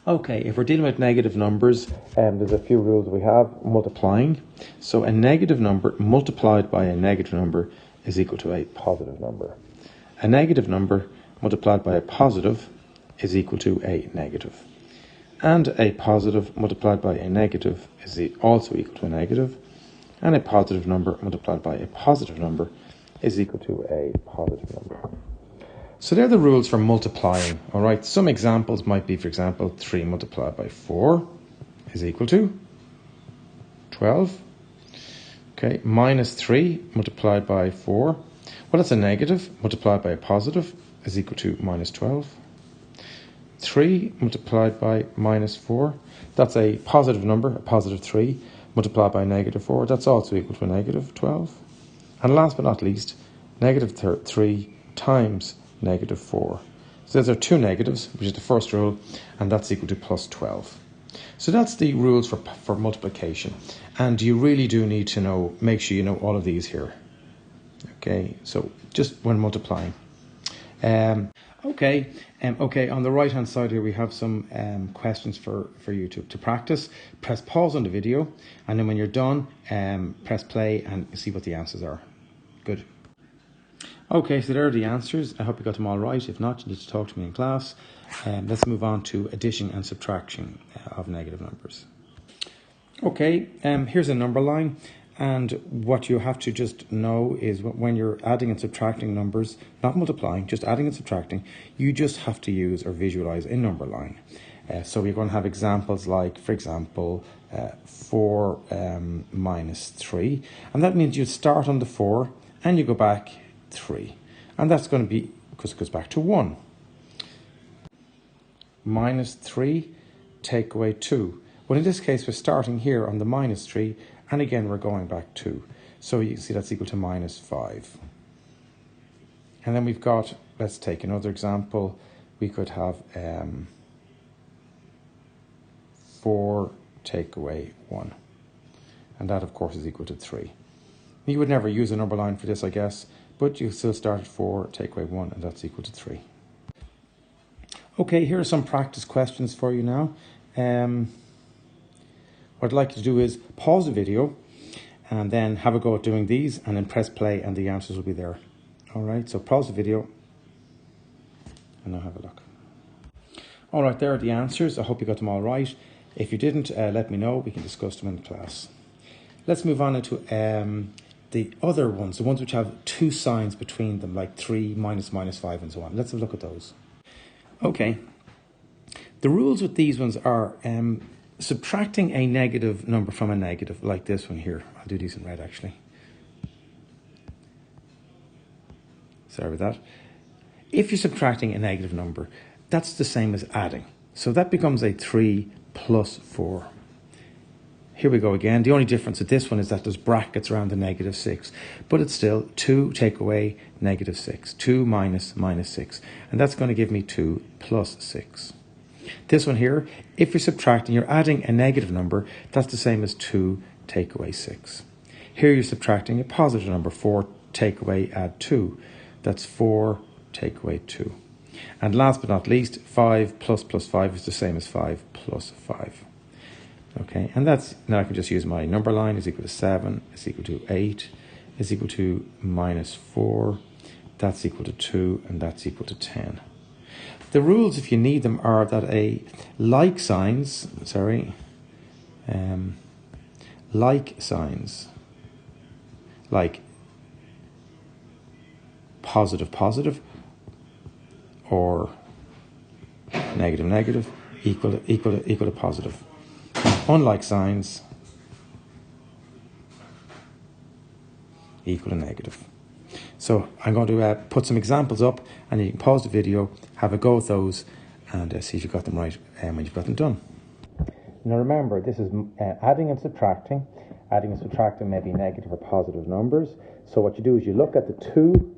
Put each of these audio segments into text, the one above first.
Okay, if we're dealing with negative numbers, there's a few rules we have. Multiplying. So a negative number multiplied by a negative number is equal to a positive number. A negative number multiplied by a positive is equal to a negative. And a positive multiplied by a negative is also equal to a negative. And a positive number multiplied by a positive number is equal to a positive number. So they're the rules for multiplying, all right? Some examples might be, for example, 3 multiplied by 4 is equal to 12. Okay, minus 3 multiplied by 4. Well, that's a negative multiplied by a positive is equal to minus 12. 3 multiplied by minus 4, that's a positive number, a positive 3, multiplied by negative 4, that's also equal to a negative 12. And last but not least, negative 3 times negative 4. So those are two negatives, which is the first rule, and that's equal to plus 12. So that's the rules for multiplication. And you really do need to make sure you know all of these here. Okay, so just when multiplying. Okay, on the right hand side here we have some questions for you to practice. Press pause on the video, and then when you're done, press play and see what the answers are. Good. Okay, so there are the answers. I hope you got them all right. If not, you need to talk to me in class. Let's move on to addition and subtraction of negative numbers. Okay, here's a number line. And what you have to just know is when you're adding and subtracting numbers, not multiplying, just adding and subtracting, you just have to use or visualize a number line. So we're going to have examples like, for example, 4 minus 3. And that means you start on the 4 and you go back 3. And that's going to be, because it goes back to 1. Minus 3, take away 2. Well, in this case, we're starting here on the minus 3. And again, we're going back 2. So you see that's equal to minus 5. And then we've got, let's take another example. We could have 4 take away 1. And that, of course, is equal to 3. You would never use a number line for this, I guess. But you still start at 4, take away 1, and that's equal to 3. Okay, here are some practice questions for you now. What I'd like you to do is pause the video and then have a go at doing these and then press play and the answers will be there. All right, so pause the video and now have a look. All right, there are the answers. I hope you got them all right. If you didn't, let me know. We can discuss them in class. Let's move on into the other ones, the ones which have two signs between them, like 3, minus, minus 5 and so on. Let's have a look at those. Okay, the rules with these ones are subtracting a negative number from a negative, like this one here. I'll do these in red actually. Sorry about that. If you're subtracting a negative number, that's the same as adding. So that becomes a 3 plus 4. Here we go again. The only difference with this one is that there's brackets around the negative 6. But it's still 2 take away negative 6. 2 minus minus 6. And that's going to give me 2 plus 6. This one here, if you're subtracting, you're adding a negative number, that's the same as 2 take away 6. Here you're subtracting a positive number, 4 take away add 2. That's 4 take away 2. And last but not least, 5 plus 5 is the same as 5 plus 5. Okay, and that's, now I can just use my number line is equal to 7, is equal to 8, is equal to minus 4, that's equal to 2, and that's equal to 10. The rules, if you need them, are that like signs, like positive, or negative, equal to positive. Unlike signs equal to negative. So I'm going to put some examples up and you can pause the video, have a go at those and see if you got them right when you've got them done. Now remember, this is adding and subtracting. Adding and subtracting may be negative or positive numbers. So what you do is you look at the two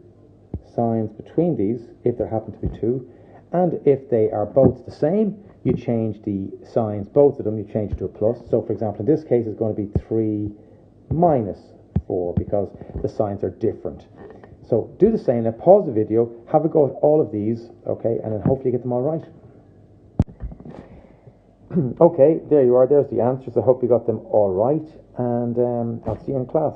signs between these, if there happen to be two, and if they are both the same, you change the signs, both of them, you change it to a plus. So for example, in this case, it's going to be 3 minus 4 because the signs are different. So do the same. Now pause the video, have a go at all of these, okay, and then hopefully you get them all right. Okay, there you are. There's the answers. I hope you got them all right, and I'll see you in class.